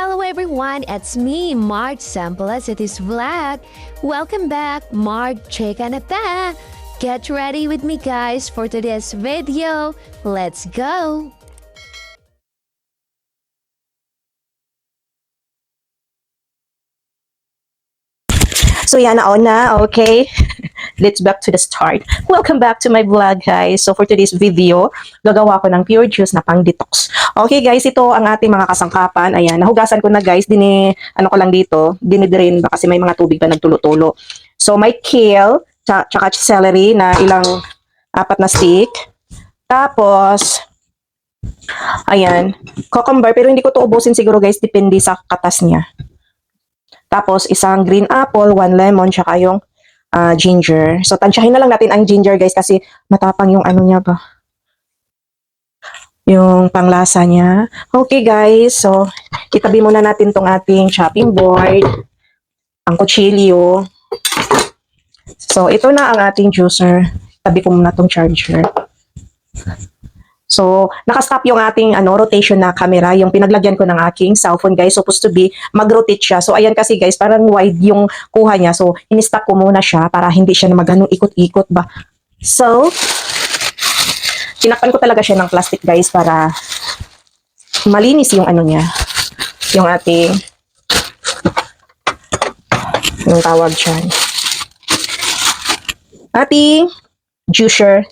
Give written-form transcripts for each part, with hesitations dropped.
Hello everyone, it's me, Mark Sampelas at this vlog. Welcome back, Mark Cheka na ta. Get ready with me guys for today's video. Let's go! So yan, naon na, okay? Let's back to the start. Welcome back to my vlog, guys. So for today's video, gagawa ko ng pure juice na pang detox. Okay guys, ito ang ating mga kasangkapan. Ayan, nahugasan ko na guys, ano ko lang dito, dinidrain ba kasi may mga tubig pa nagtulo-tulo. So may kale, tsaka celery na apat na stick. Tapos, ayan, cucumber, pero hindi ko to ubusin siguro guys, depende sa katas niya. Tapos, isang green apple, 1 lemon, tsaka yung ginger. So, tansyahin na lang natin ang ginger, guys, kasi matapang yung ano niya ba. Yung panglasa niya. Okay, guys. So, itabi muna natin tong ating chopping board. Ang kutsilyo. So, ito na ang ating juicer. Tabi ko muna tong charger. So, nakastop yung ating rotation na camera, yung pinaglagyan ko ng aking cellphone guys, supposed to be mag-rotate siya. So, ayan kasi guys, parang wide yung kuha niya. So, in-stop ko muna siya para hindi siya na mag-anong ikot-ikot ba. So, tinakpan ko talaga siya ng plastic guys para malinis yung ano niya. Yung ating, yung tawag siya. Ating juicer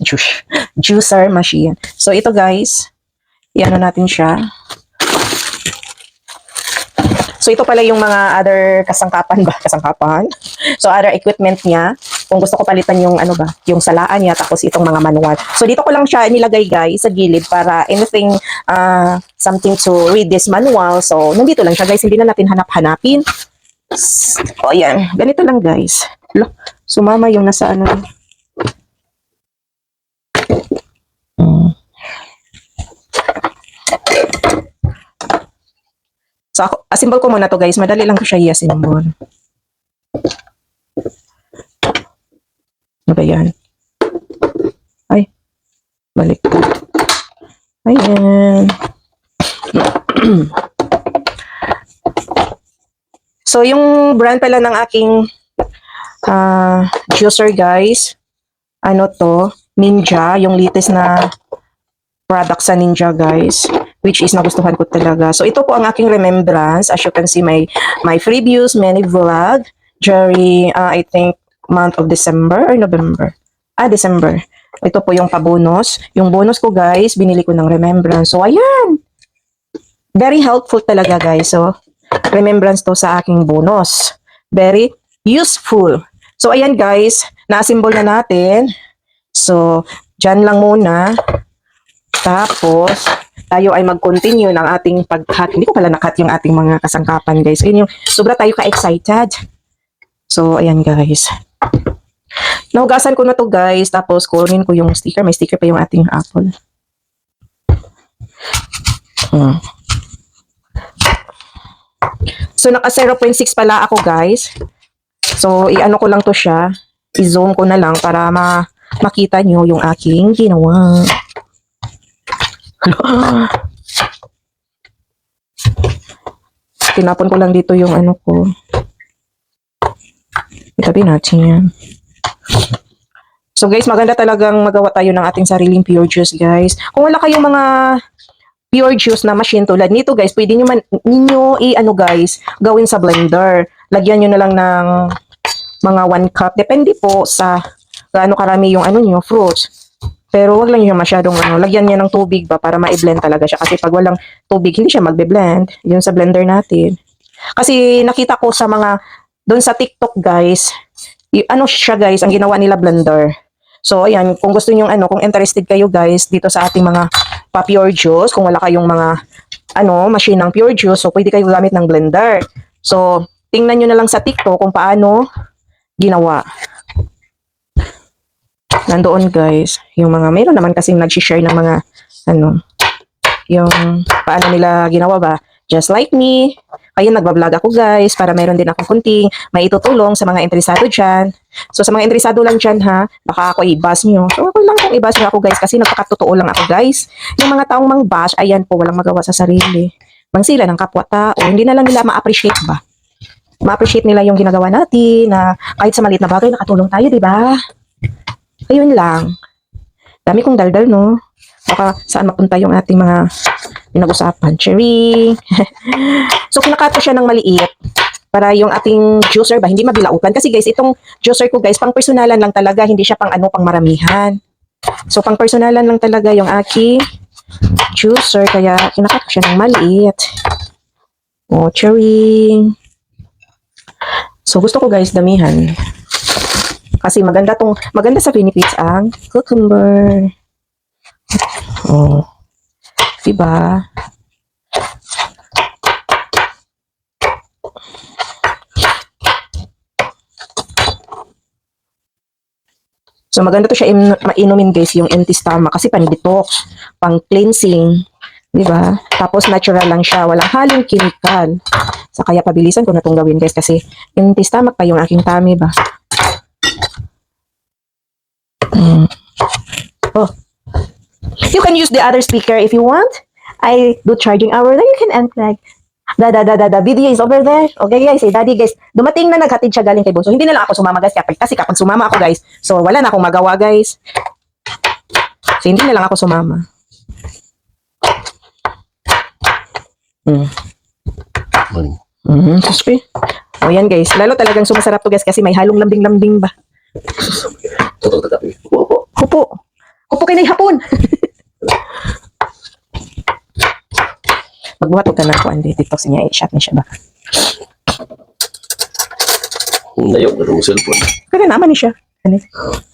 machine. So ito guys, iano natin siya. So ito pala yung mga other kasangkapan. So other equipment niya. Kung gusto ko palitan yung yung salaan niya, tapos itong mga manual. So dito ko lang siya nilagay guys sa gilid para anything something to read this manual. So nandito lang siya guys, hindi na natin hanap-hanapin. O yan, ganito lang guys. Sumama yung nasa So, asimbol ko muna to guys. Madali lang ko siya i-asimbol. Ano ba yan? Ay, balik ko. Ayan. So, yung brand pala ng aking juicer guys, Ninja, yung latest na product sa Ninja guys, which is nagustuhan ko talaga. So ito po ang aking remembrance. As you can see, my previous many vlog during I think month of December or November. December. Ito po yung pabonus. Yung bonus ko guys, binili ko ng remembrance. So ayan. Very helpful talaga guys. So remembrance to sa aking bonus. Very useful. So ayan guys, na-assemble na natin. So dyan lang muna. Tapos, tayo ay mag-continue ng ating pag-cut. Hindi ko pala na-cut yung ating mga kasangkapan, guys. Ayun yung, sobra tayo ka-excited. So, ayan, guys. Nahugasan ko na to guys. Tapos, kunin ko yung sticker. May sticker pa yung ating apple. So, naka 0.6 pala ako, guys. So, i-ano ko lang to siya. I-zoom ko na lang para makita nyo yung aking ginawa. Tinapon ko lang dito yung ko. Itabi natin yan. So guys, maganda talagang magawa tayo ng ating sariling pure juice guys. Kung wala kayong mga pure juice na machine tulad nito guys, pwede ninyo guys, gawin sa blender. Lagyan nyo na lang ng mga 1 cup. Depende po sa gaano karami yung nyo, fruits. Pero wag lang niya masyadong lagyan niya ng tubig ba para ma-blend talaga siya. Kasi pag walang tubig, hindi siya magbe-blend. Yun sa blender natin. Kasi nakita ko sa doon sa TikTok guys, siya guys, ang ginawa nila blender. So ayan, kung gusto niyo kung interested kayo guys dito sa ating mga pure juice, kung wala kayong mga machine ng pure juice, so pwede kayo gamit ng blender. So tingnan niyo na lang sa TikTok kung paano ginawa. Nandoon guys, yung mayroon naman kasing nag-share ng mga yung paano nila ginawa ba, just like me. Kaya nagbablog ako guys para meron din ako kunting may itutulong sa mga interesado dyan. So sa mga interesado lang dyan baka ako i-bash nyo. So ako lang kung i-bash nyo ako guys kasi nagpakatotoo lang ako guys. Yung mga taong mang bash, ayan po, walang magawa sa sarili. mangsira ng kapwa-tao. Hindi na lang nila ma-appreciate ba? Ma-appreciate nila yung ginagawa natin na kahit sa maliit na bagay nakatulong tayo, di ba? Ayun lang. Dami kong daldal, no? Baka saan mapunta yung ating mga pinag-usapan. Cherry. So, kinakato siya ng maliit para yung ating juicer ba, hindi mabilaukan. Kasi guys, itong juicer ko guys, pang personalan lang talaga, hindi siya pang ano, pang maramihan. So, pang personalan lang talaga yung aking juicer, kaya kinakato siya ng maliit. Oh, cherry. So, gusto ko guys, damihan. Kasi maganda sa Philippines ang cucumber. Oh. Diba? So, maganda to siya mainumin guys, yung empty stomach. Kasi pan-detox, pang-cleansing. Diba? Tapos, natural lang siya. Walang halong chemical. So, kaya pabilisan ko na itong gawin guys. Kasi, empty stomach pa yung aking tummy ba? Oh. You can use the other speaker if you want. I do charging hour. Then you can unplug. Video is over there. Okay guys, daddy guys, dumating na, naghatid siya galing kay Bunso. Hindi na lang ako sumama guys, kasi kapag sumama ako guys, so wala na akong magawa guys. So hindi na lang ako sumama. Suspe. O yan guys, lalo talagang sumasarap to guys kasi may halong lambing-lambing ba. Hupo kayo na hapon. Magbuhat ka na ako, hindi detox niya, i-shot niya siya ba? Layo na ng cellphone. Kaya naman niya siya.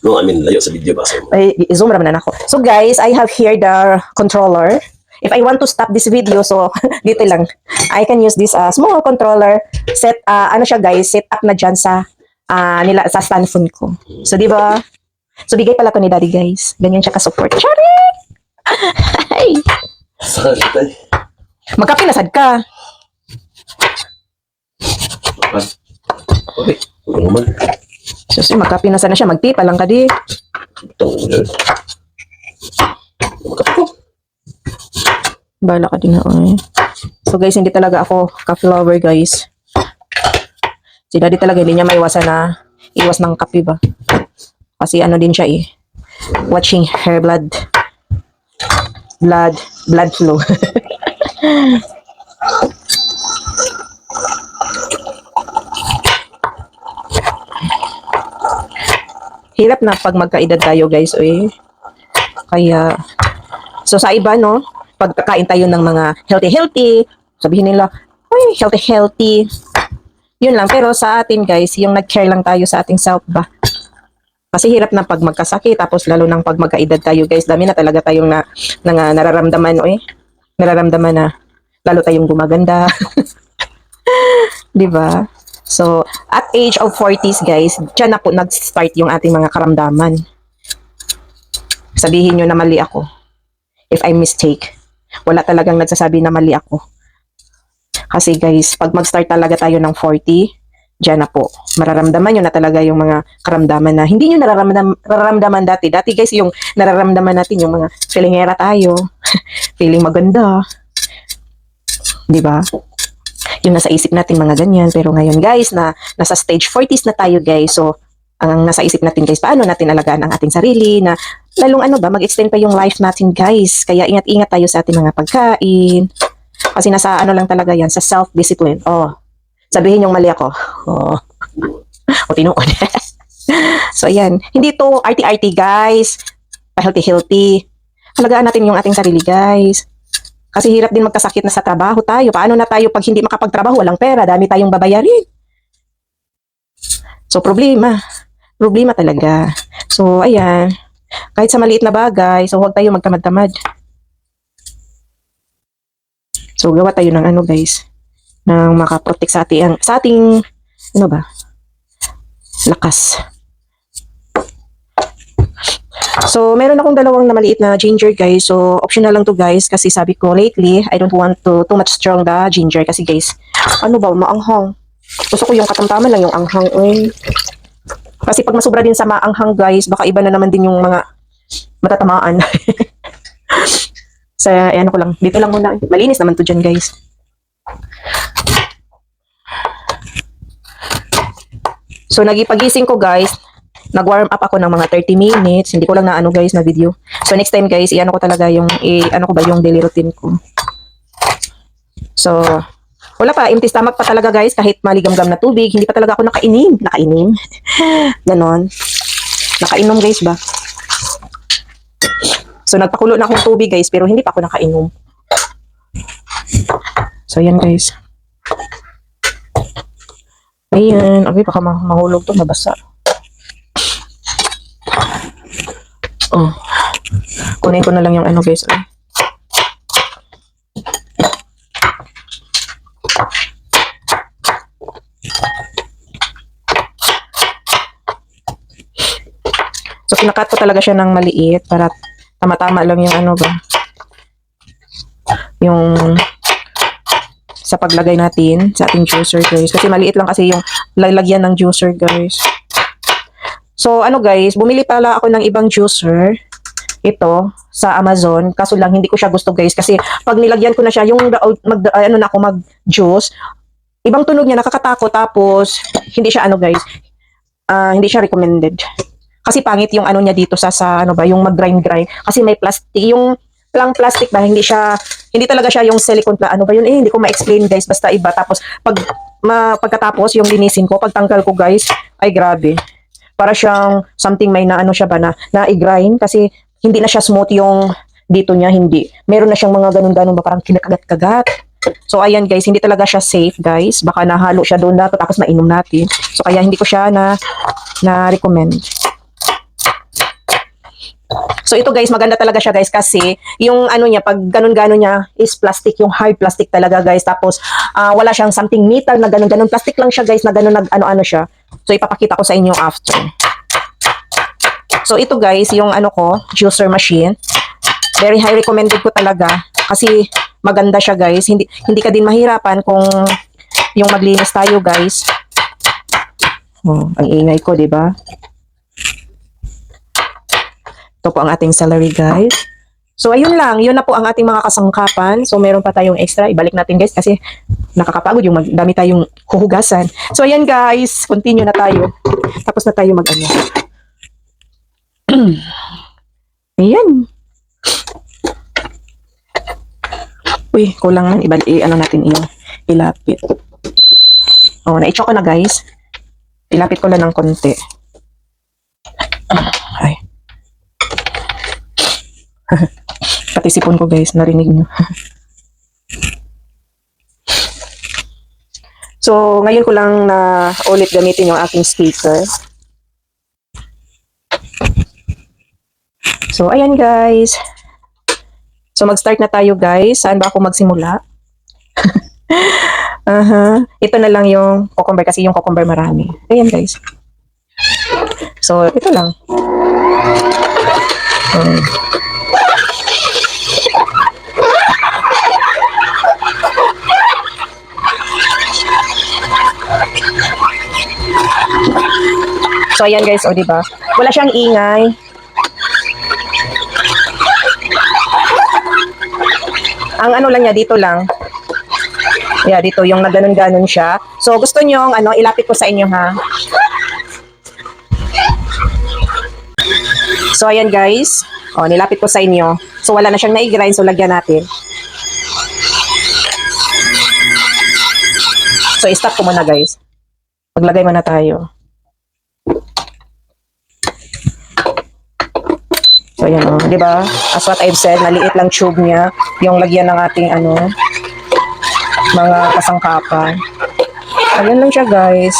No, I mean, layo sa video ba? Ay, i-zoom naman na ako. So guys, I have here the controller. If I want to stop this video, so dito lang. I can use this small controller. Set, ano siya guys, set up na dyan sa, sa stand phone ko. So di ba? So bigay pala to ni daddy guys. Ganyan siya ka-support. Chari! Ay! Sorry, tay. Magkapinasad ka. Okay. Ano naman? So, magkapinasad na siya. Magpipa lang ka di. Magkape ko. Bala ka din na. So guys, hindi talaga ako ka-flower guys. Si daddy talaga hindi niya maiwasan na iwas ng kape ba. Kasi ano din siya eh. Watching her blood flow. Hirap na pag magkaedad tayo guys, Kaya, so sa iba, no, pag kakain tayo ng mga healthy, sabihin nila, uy, healthy. Yun lang, pero sa atin guys, yung nag-care lang tayo sa ating self ba? Kasi hirap na pag magkasakit, tapos lalo nang pag magkaedad tayo guys, dami na talaga tayong nararamdaman, nararamdaman na lalo tayong gumaganda. Di ba? So, at age of 40s guys, dyan na po nag-start yung ating mga karamdaman. Sabihin nyo na mali ako. If I mistake. Wala talagang nagsasabi na mali ako. Kasi guys, pag mag-start talaga tayo ng 40, dyan na po. Mararamdaman nyo na talaga yung mga karamdaman na hindi nyo nararamdaman dati. Dati guys, yung nararamdaman natin yung mga feelingera tayo. Feeling maganda. Diba? Yung nasa isip natin mga ganyan. Pero ngayon guys, nasa stage 40s na tayo guys. So, ang nasa isip natin guys, paano natin alagaan ang ating sarili na lalong mag-extend pa yung life natin guys. Kaya ingat-ingat tayo sa ating mga pagkain. Kasi nasa lang talaga yan, sa self-discipline. Sabihin yung mali ako. O tinuod. So, ayan. Hindi to arty-arty, guys. Pa-healthy-healthy. Halagaan natin yung ating sarili, guys. Kasi hirap din magkasakit na sa trabaho tayo. Paano na tayo pag hindi makapagtrabaho, walang pera, dami tayong babayarin. So, problema. Problema talaga. So, ayan. Kahit sa maliit na bagay, so huwag tayo magtamad-tamad. So, gawa tayo ng guys, ng makaprotect sa ating lakas. So, meron akong dalawang na maliit na ginger guys. So, optional lang to guys kasi sabi ko lately, I don't want too much strong the ginger kasi guys, maanghang. Gusto ko yung katamtaman lang yung anghang. Kasi pag masubra din sa maanghang guys, baka iba na naman din yung mga matatamaan. Sa ko lang, dito lang muna. Malinis naman to dyan guys. So, nagipagising ko guys, nag-warm up ako ng mga 30 minutes. Hindi ko lang na ano guys na video. So, next time guys, i-ano ko talaga yung, ano ko ba yung daily routine ko. So, wala pa, empty stomach pa talaga guys, kahit maligam-gam na tubig, hindi pa talaga ako nakainim. Ganon. Nakainom guys ba? So, nagpakulo na akong tubig guys, pero hindi pa ako nakainom. So, yan guys. Ayan. Abi, baka mahulog to, mabasa. Oh. Kunin ko na lang yung ano guys. Oh. So, kinakat ko talaga siya ng maliit para tama-tama lang yung ano ba. Yung sa paglagay natin sa ating juicer guys. Kasi maliit lang kasi yung lalagyan ng juicer guys. So ano guys, bumili pala ako ng ibang juicer. Ito sa Amazon. Kaso lang hindi ko siya gusto guys. Kasi pag nilagyan ko na siya, yung ano na ako mag-juice, ibang tunog niya, nakakatakot. Tapos hindi siya ano guys, hindi siya recommended. Kasi pangit yung ano niya dito sa ano ba, yung mag-grind. Kasi may plastic, yung lang plastic ba, hindi talaga siya yung silicone ano ba yun, hindi ko ma-explain guys, basta iba. Tapos pagkatapos yung linisin ko, pagtanggal ko guys, ay grabe, para siyang something may na ano siya ba na i-grind, kasi hindi na siya smooth yung dito niya, hindi, meron na siyang mga ganun-ganun ba, parang kinakagat-kagat. So ayan guys, hindi talaga siya safe guys, baka nahalo siya doon na tapos mainom natin. So kaya hindi ko siya na recommend. So ito guys, maganda talaga siya guys kasi yung ano niya, pag ganun-ganon niya is plastic, yung hard plastic talaga guys. Tapos wala siyang something metal na ganun-ganon, plastic lang siya guys na ganun ano-ano siya. So ipapakita ko sa inyo after. So ito guys, yung ano ko, juicer machine. Very high recommended ko talaga kasi maganda siya guys. Hindi ka din mahirapan kung yung maglinis tayo guys. Oh, ang ingay ko, 'di ba? Ito po ang ating celery guys. So ayun lang, yun na po ang ating mga kasangkapan. So meron pa tayong extra, ibalik natin guys kasi nakakapagod yung dami tayong huhugasan. So ayan guys, continue na tayo. Tapos na tayo mag-ano. Ayan. Uy, kulang man, ano natin iyo, ilapit. Oh, na-i-choke ko na guys. Ilapit ko lang ng konti. Ay. Pati sipon ko guys, narinig nyo. So, ngayon ko lang na ulit gamitin yung aking speaker. So, ayan guys. So, mag-start na tayo guys. Saan ba ako magsimula? Ito na lang yung cucumber kasi yung cucumber marami. Ayan guys. So, ito lang. So ayan guys, o diba? Wala siyang ingay. Ang ano lang niya dito lang. Yeah, dito yung naganon-ganon siya. So gusto niyo ano, ilapit ko sa inyo ha. So ayan guys. O, nilapit ko sa inyo. So wala na siyang nai-grind, so lagyan natin. So i-stop ko muna guys. Maglagay muna tayo. So ayan o, di ba? As what I've said, maliit lang tube niya yung lagyan ng ating ano, mga kasangkapan. Ayan lang siya guys.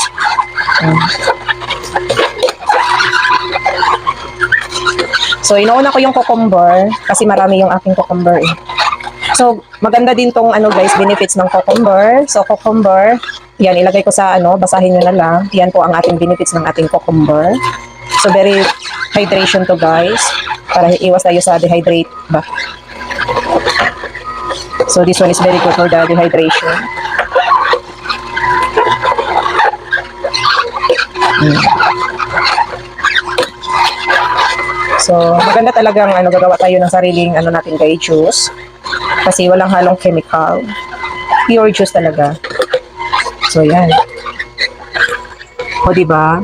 So inuuna ko yung cucumber kasi marami yung aking cucumber eh. So maganda din tong ano guys, benefits ng cucumber. So cucumber, yan ilagay ko sa ano, basahin nyo na lang. Yan po ang ating benefits ng ating cucumber. So very hydration to guys. Para iwas tayo sa dehydrate ba. So this one is very good for the dehydration. So maganda talagang ano, gagawa tayo ng sariling ano natin kay juice. Kasi walang halong chemical. Pure juice talaga. So yan. O, diba?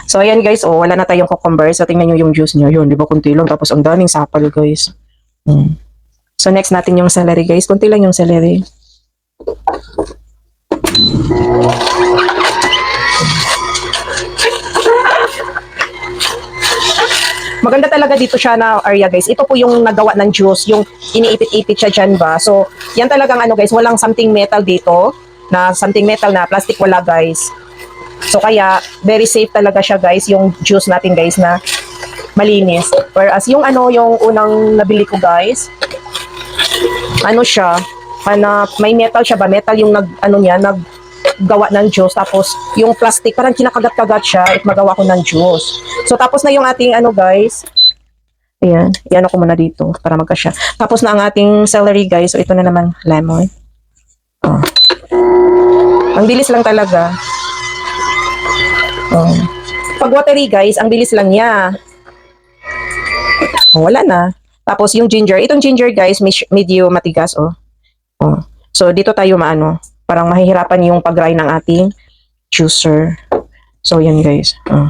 So, ayan guys, wala na tayong cucumber. So, tingnan nyo yung juice niya. Yun, diba? Kunti lang. Tapos, ang daming sapal, guys. So, next natin yung celery, guys. Kunti lang yung celery. Maganda talaga dito siya na area, guys. Ito po yung nagawa ng juice, yung iniipit-ipit siya dyan ba. So, yan talagang ano, guys, walang something metal dito, na something metal na plastic, wala, guys. So, kaya, very safe talaga siya, guys, yung juice natin, guys, na malinis. Whereas, yung ano, yung unang nabili ko, guys, ano siya, may metal siya ba? Metal yung naggawa ng juice. Tapos, yung plastic, parang kinakagat-kagat siya at magawa ko ng juice. So, tapos na yung ating guys. Ayan. Iyan ako muna dito para magkasya. Tapos na ang ating celery, guys. So, ito na naman lemon. Oh. Ang bilis lang talaga. Oh. Pag watery, guys, ang bilis lang niya. Oh, wala na. Tapos, yung ginger. Itong ginger, guys, medyo matigas, oh. Oh. So, dito tayo parang mahihirapan yung pag-dry ng ating juicer. So, yan guys. Oh.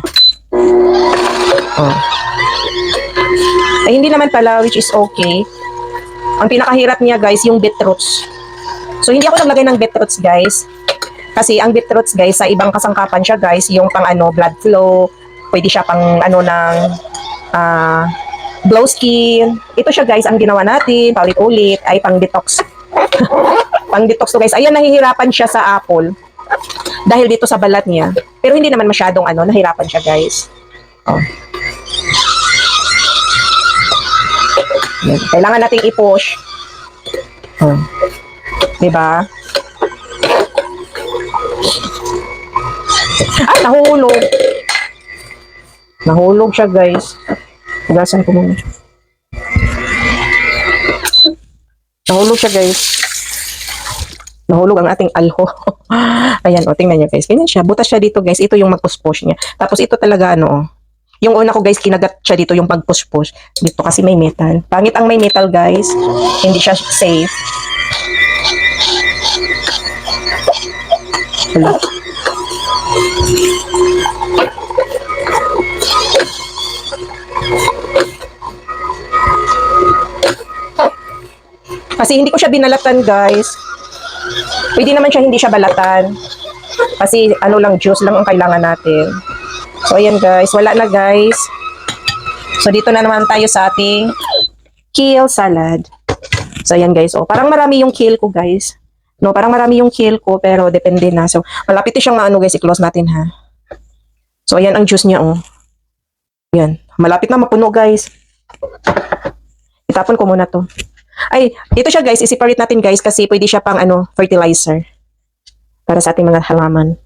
Ay, hindi naman pala, which is okay. Ang pinakahirap niya, guys, yung beetroots. So, hindi ako naglagay ng beetroots, guys. Kasi ang beetroots, guys, sa ibang kasangkapan siya, guys, yung pang blood flow. Pwede siya pang glow skin. Ito siya, guys, ang ginawa natin, paulit-ulit, ay pang detox. Pang detox to, guys. Ayan, nahihirapan siya sa apple. Dahil dito sa balat niya. Pero hindi naman masyadong nahirapan siya, guys. Oh. Yan. Kailangan nating i-push. Oh. Diba? Ah, nahulog. Nahulog siya, guys. Hugasan ko muna. Nahulog siya, guys. Nahulog ang ating alho. Ayan, tingnan niyo, guys. Ganyan siya. Butas siya dito, guys. Ito yung mag-push-push niya. Tapos ito talaga, yung una ko, guys, kinagat siya dito yung pag-push-push. Dito kasi may metal. Pangit ang may metal, guys. Hindi siya safe. Hala. Kasi hindi ko siya binalatan, guys. Pwede naman siya hindi siya balatan. Kasi lang, juice lang ang kailangan natin. So, ayan, guys. Wala na, guys. So, dito na naman tayo sa ating kale salad. So, ayan, guys. Parang marami yung kale ko, guys. No, parang marami yung kale ko, pero depende na. So, malapit siyang guys. I-close natin, ha. So, ayan ang juice niya, Ayan. Malapit na mapuno, guys. Itapon ko muna to. Ay, ito siya, guys. I-separate natin, guys, kasi pwede siya pang fertilizer para sa ating mga halaman.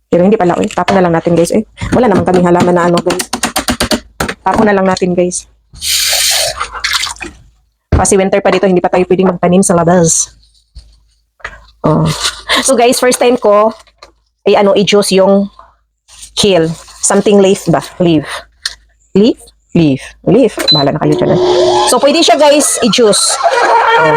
Pero hindi pala, tapon na lang natin, guys. Wala naman kaming halaman na guys. Tapon na lang natin, guys. Kasi winter pa dito, hindi pa tayo pwedeng magtanim sa labas. Oh. So, guys, first time ko ay i-juice yung kale. Something leaf ba? Leaf. Leaf? Leaf. Leaf. Bahala na kayo dyan. So, pwede siya, guys, i-juice. Oh.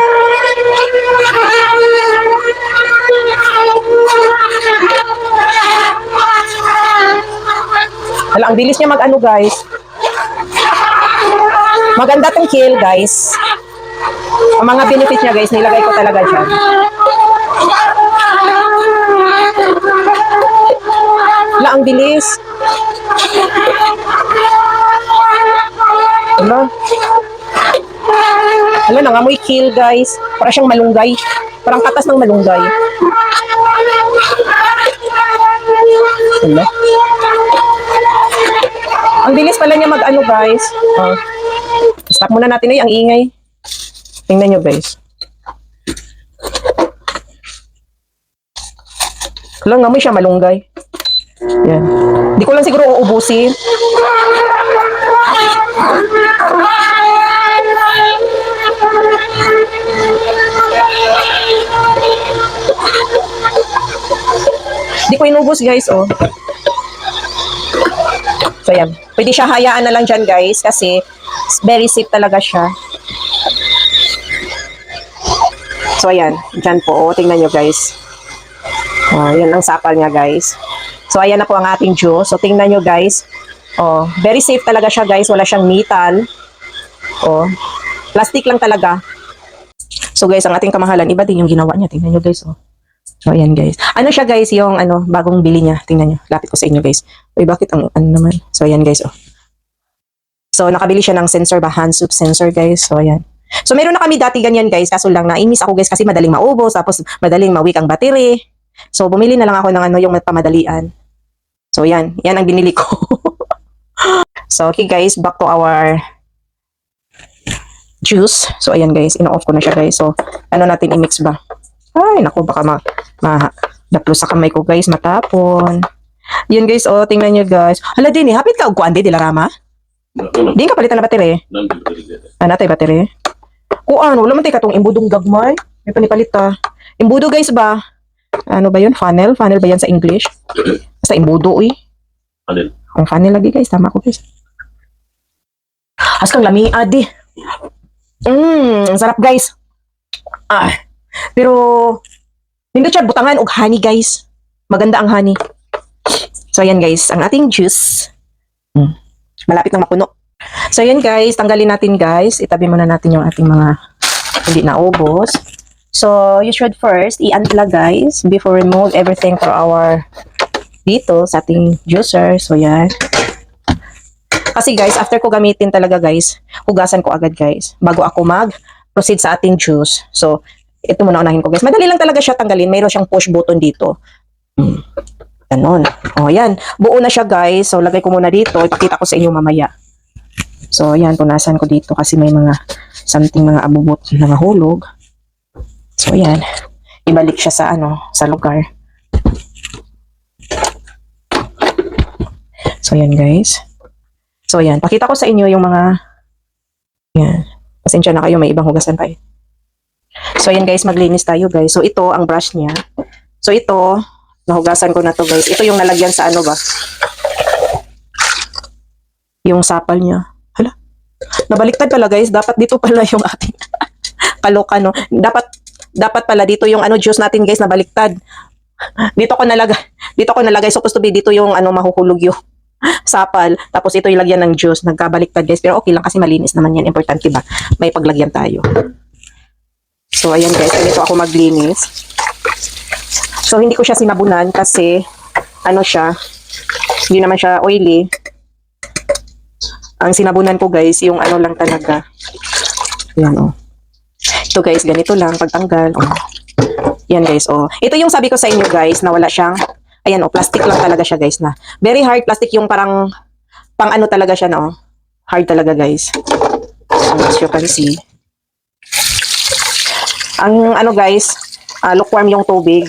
Hala, ang bilis niya guys. Maganda tong kale, guys. Ang mga benefit niya, guys, nilagay ko talaga dyan. Hala, ang bilis. Hala, nangamoy kale, guys. Para siyang malunggay. Parang katas ng malunggay. Hala. Ang bilis pala niya guys. Stop muna natin ang ingay. Tingnan nyo, guys. Kailangan ngamoy siya malunggay. Yan. Di ko lang siguro uubusin. Di ko inubos, guys, So, yan. Pwede siya hayaan na lang dyan, guys, kasi very safe talaga siya. So, ayan. Dyan po. Tingnan nyo, guys. Oh, yan ang sapal niya, guys. So, ayan na po ang ating juice. So, tingnan nyo, guys. Oh, very safe talaga siya, guys. Wala siyang metal. Oh, plastic lang talaga. So, guys, ang ating kamahalan, iba din yung ginawa niya. Tingnan nyo, guys. Oh. So, ayan, guys. Ano siya, guys, yung bagong bili niya. Tingnan nyo. Lapit ko sa inyo, guys. Uy, bakit ang ano naman? So, ayan, guys. Oh. So, nakabili siya ng sensor ba? Hand soap sensor, guys. So, ayan. So, meron na kami dati ganyan, guys. Kaso lang, nainis ako, guys, kasi madaling maubos. Tapos, madaling mawik ang battery. So, bumili na lang ako ng yung pamadalian. So, yan. Yan ang binili ko. So, okay, guys. Back to our juice. So, ayan, guys. Ino-off ko na siya, guys. So, ano natin i-mix ba? Ay, naku, baka daplo sa kamay ko, guys. Matapon. Yan, guys. Oh, tingnan nyo, guys. Hala din, hapit ka. Kuan, di Larama? Di ka palitan na battery. Natay battery. Kuan, wala man tayo katong imbudong gagmay. May panipalit ta. Imbudo, guys, ba? Ano ba yun? Funnel? Funnel ba yan sa English? Basta imbudo, uy. Funnel. Ang funnel lagi, guys. Tama ko, guys. As kang lami, adi. Ang sarap, guys. Pero, hindi siya butangan og honey, guys. Maganda ang honey. So, ayan, guys. Ang ating juice. Malapit na mapuno. So, ayan, guys. Tanggalin natin, guys. Itabi muna natin yung ating mga hindi naubos. So, you should first i-unplug, guys, before remove everything for our dito sa ating juicer. So, yan. Kasi, guys, after ko gamitin talaga, guys, hugasan ko agad, guys, bago ako mag-proceed sa ating juice. So, ito muna unahin ko, guys. Madali lang talaga siya tanggalin. Mayroon siyang push button dito. Ganon. O, yan. Buo na siya, guys. So, lagay ko muna dito. Ipakita ko sa inyo mamaya. So, yan. Punasan ko dito kasi may mga mga abubot na nahulog. So, yan. Ibalik siya sa sa lugar. So, yan, guys. So, yan. Pakita ko sa inyo yung mga yan. Pasensya na kayo. May ibang hugasan pa eh. So, yan, guys. Maglinis tayo, guys. So, ito ang brush niya. So, ito, nahugasan ko na to, guys. Ito yung nalagyan sa ba? Yung sapal niya. Hala. Nabaliktad pala, guys. Dapat dito pala yung ating kaloka, no? Dapat pala dito yung juice natin, guys, nabaliktad. Dito ko nalagay. Supposed to be dito yung mahuhulog yung sapal. Tapos ito yung lagyan ng juice. Nagkabaliktad, guys. Pero okay lang kasi malinis naman yan. Importante ba? May paglagyan tayo. So, ayan, guys. Dito ako maglinis. So, hindi ko siya sinabunan kasi siya, hindi naman siya oily. Ang sinabunan ko, guys, yung lang talaga. Ayan, oh. Ito, guys, ganito lang, pagtanggal. Oh. Yan, guys, oh. Ito yung sabi ko sa inyo, guys, na wala siyang, ayan, oh, plastic lang talaga siya, guys, na. Very hard plastic, yung parang, pang talaga siya, no? Hard talaga, guys. As you can see. Ang, guys, lukewarm yung tubig.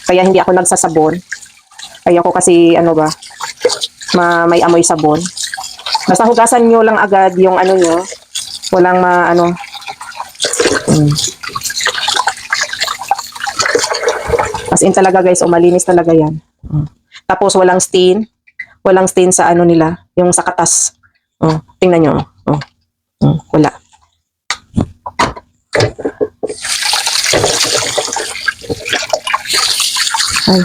Kaya hindi ako nagsasabon. Ayoko kasi, may amoy sabon. Basta hugasan nyo lang agad yung nyo. Walang As in talaga, guys, malinis talaga yan. Tapos walang stain. Walang stain sa nila, yung sa katas. Tingnan nyo. Wala. Ay.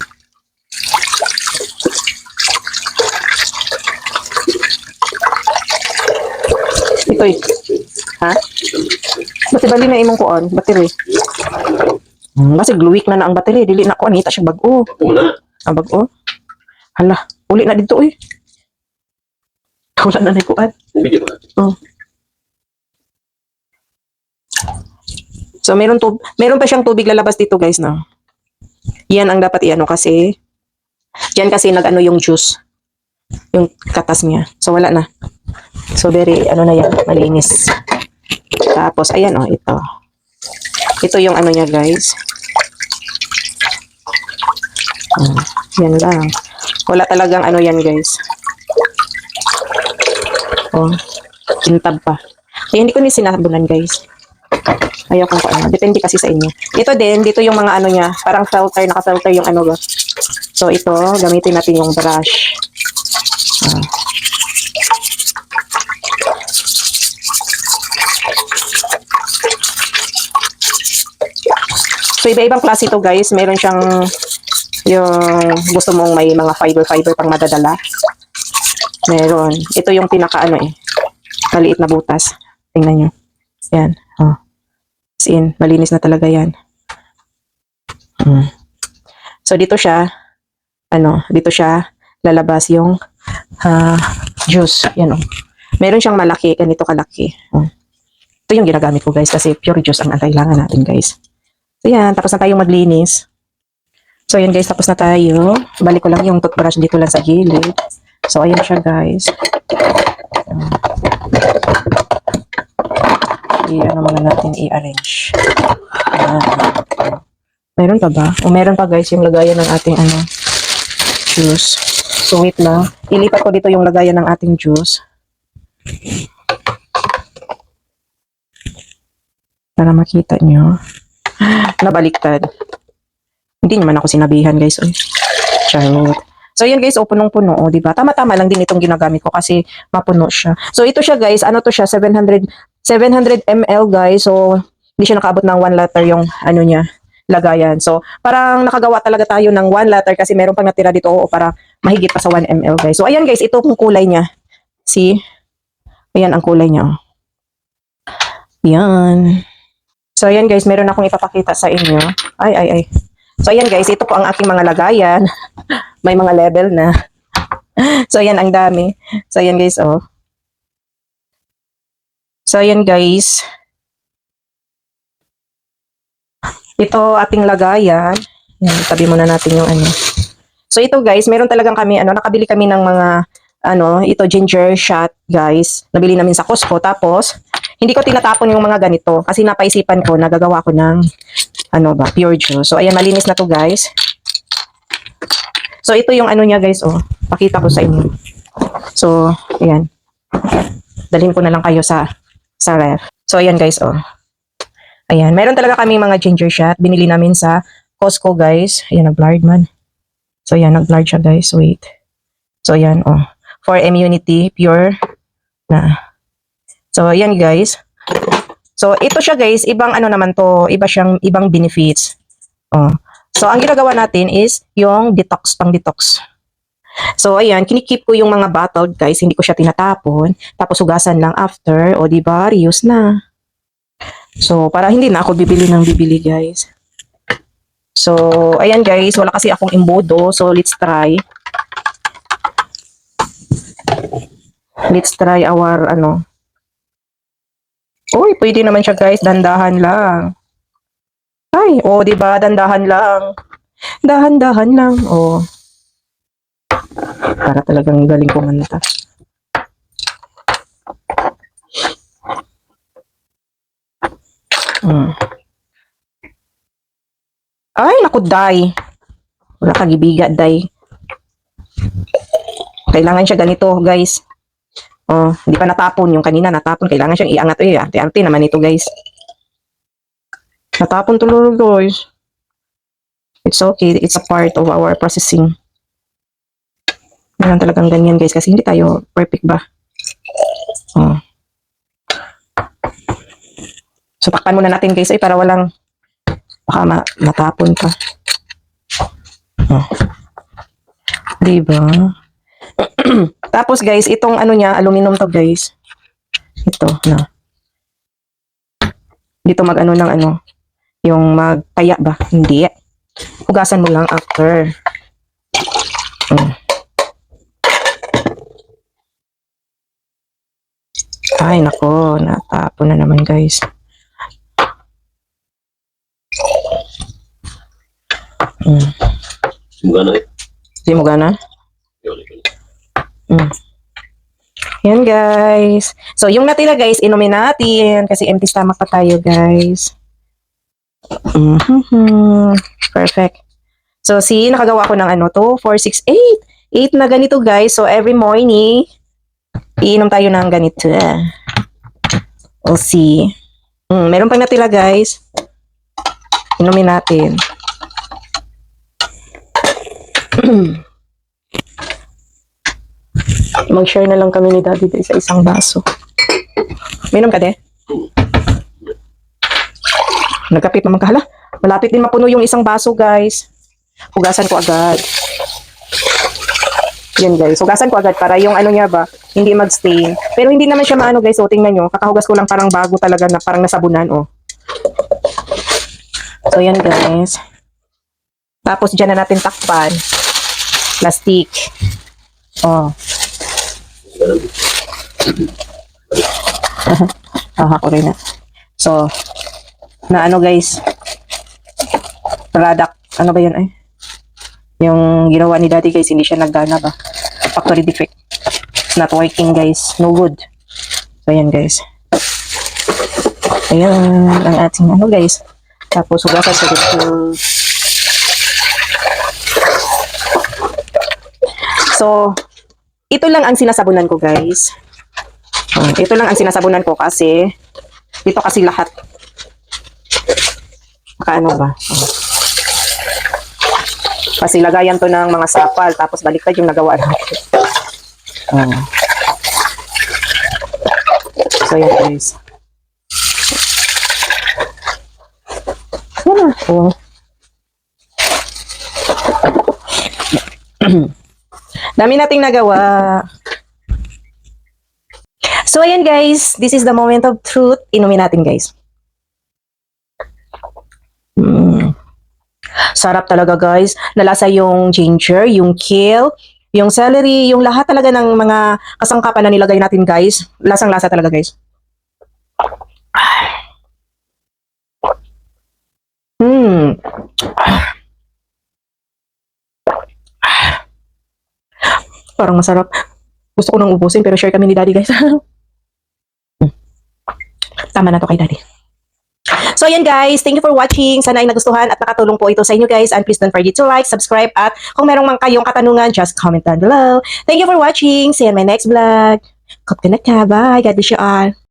Ito eh. Ha? Bati bali na imong kuon, battery. Kasi gluwik na ang battery, dili na ko anita siya bag-o. Ang bag-o. Hala, uli na dito eh. Wala na kuan. Oh. So meron pa siyang tubig lalabas dito, guys, no. Yan ang dapat kasi yan kasi yung juice. Yung katas niya. So wala na. So very na yan, malinis. Tapos ayan ito. Ito yung niya, guys. Yan lang. Wala talagang yan, guys. Tintab pa. Kaya hindi ko ni sinabunan, guys. Ayaw kung depende kasi sa inyo. Ito din, dito yung mga niya, parang filter, naka-filter yung ba. So ito, gamitin natin yung brush. So, iba-ibang klase ito guys. Meron siyang yung gusto mong may mga fiber pang madadala. Meron. Ito yung pinaka ano eh. Maliit na butas. Tingnan nyo. Yan. Oh. As in, malinis na talaga yan. So, dito siya, dito siya lalabas yung juice. Yan oh. Meron siyang malaki, ganito kalaki. Oh. Ito yung ginagamit ko guys kasi pure juice ang kailangan natin guys. So, yan. Tapos na tayong maglinis. So, yan guys. Tapos na tayo. Balik ko lang yung toothbrush dito lang sa gilid. So, ayan siya guys. I-ano muna natin i-arrange. Meron pa ba? O meron pa guys yung lagayan ng ating juice. So, wait lang. Ilipat ko dito yung lagayan ng ating juice. Para makita nyo. Nabaliktad. Hindi naman ako sinabihan guys. Oy. Charot. So, yan guys, punong-puno, o, diba? Tama-tama lang din itong ginagamit ko kasi mapuno siya. So, ito siya guys, ano to siya, 700 ml guys. So, hindi siya nakaabot ng 1 liter yung, niya, lagayan. So, parang nakagawa talaga tayo ng 1 liter kasi meron pang natira dito, o para mahigit pa sa 1 ml guys. So, ayan guys, ito kung kulay niya. See? Ayan ang kulay niya. Ayan. So, ayan guys, meron akong ipapakita sa inyo. Ay. So, ayan guys, ito po ang aking mga lagayan. May mga level na. So, ayan, ang dami. So, ayan guys, oh. So, ayan guys. Ito ating lagayan. Yan, tabi muna natin yung So, ito guys, meron talagang kami, nakabili kami ng mga, ito ginger shot guys. Nabili namin sa Costco. Tapos, hindi ko tinatapon yung mga ganito. Kasi napaisipan ko, nagagawa ko ng, pure juice. So, ayan, malinis na to guys. So, ito yung niya guys, oh. Pakita ko sa inyo. So, ayan. Dalhin ko na lang kayo sa ref. So, ayan guys, oh. Ayan. Meron talaga kami mga ginger shot. Binili namin sa Costco guys. Ayan, nag-blurred man. So, ayan, nag-blurred siya guys. Wait. So, ayan, oh. For immunity, pure na. So, ayan guys. So, ito siya guys. Ibang naman to. Ibang benefits. Oh. So, ang ginagawa natin is yung detox, pang detox. So, ayan, kinikip ko yung mga bottled, guys. Hindi ko siya tinatapon. Tapos, hugasan lang after. O, diba, reuse na. So, para hindi na ako bibili, guys. So, ayan, guys. Wala kasi akong imbodo. So, let's try. Let's try our, Uy, pwede naman siya, guys. Dandahan lang. Ay, diba? Dandahan lang. Dahan-dahan lang. Para talagang galing kumanta. Ay, naku, day. Wala kagibiga, day. Kailangan siya ganito, guys. Hindi pa natapon. Yung kanina natapon. Kailangan siyang iangat. Arte-arte naman ito, guys. Natapon tuloy guys. It's okay. It's a part of our processing. Meron talagang ganyan guys kasi hindi tayo perfect ba? So takpan muna natin guys para walang baka matapon pa. Diba? Tapos guys, itong niya, aluminum to guys. Ito na. Dito ng yung magpaya ba? Hindi. Hugasan mo lang after. Ay, nako. Natapon na naman, guys. Gana eh. Hindi mo gana? Yan, guys. So, yung natira, guys, inumin natin. Kasi empty stomach pa tayo, guys. Perfect. So, see, nakagawa ko ng 2, 4, 6, 8. 8 na ganito, guys. So, every morning, iinom tayo ng ganito. We'll see. Meron pang natira, guys. Inumin natin. Mag-share na lang kami ni Daddy sa isang baso. Minom ka, de? Nagkapit naman ka. Hala, Malapit din mapuno yung isang baso, guys. Hugasan ko agad. Yan, guys. Hugasan ko agad para yung ano niya ba, hindi mag-stain. Pero hindi naman siya maano, guys. So, tingnan nyo. Kakahugas ko lang parang bago talaga na parang nasabunan, oh. So, yan, guys. Tapos, dyan na natin takpan. Plastic. Oh. Ako rin na. So, na ano, guys. Product. Ano ba yun, yung ginawa ni daddy, guys, hindi siya naggana ba? Factory defect. It's not working, guys. No good. So, ayan, guys. Ayan, ang ating ano, guys. Tapos, hugasan sa dito. So, ito lang ang sinasabunan ko, guys. Ito lang ang sinasabunan ko kasi dito kasi lahat. Ano ba? Kasi lagayan to ng mga sapal, tapos baliktad yung nagawa natin. So, yan, guys. Yan na. Dami nating nagawa. So, ayan, guys. This is the moment of truth. Inumin natin, guys. Sarap talaga, guys. Nalasa yung ginger, yung kale, yung celery, yung lahat talaga ng mga kasangkapan na nilagay natin, guys. Lasang-lasa talaga, guys. Parang masarap. Gusto ko nang ubusin pero share kami ni daddy, guys. Tama na to kay daddy. So, ayan, guys. Thank you for watching. Sana ay nagustuhan at nakatulong po ito sa inyo, guys. And please don't forget to like, subscribe, at kung merong mang kayong katanungan, just comment down below. Thank you for watching. See you in my next vlog. Kop ka na ka. Bye. God bless you all.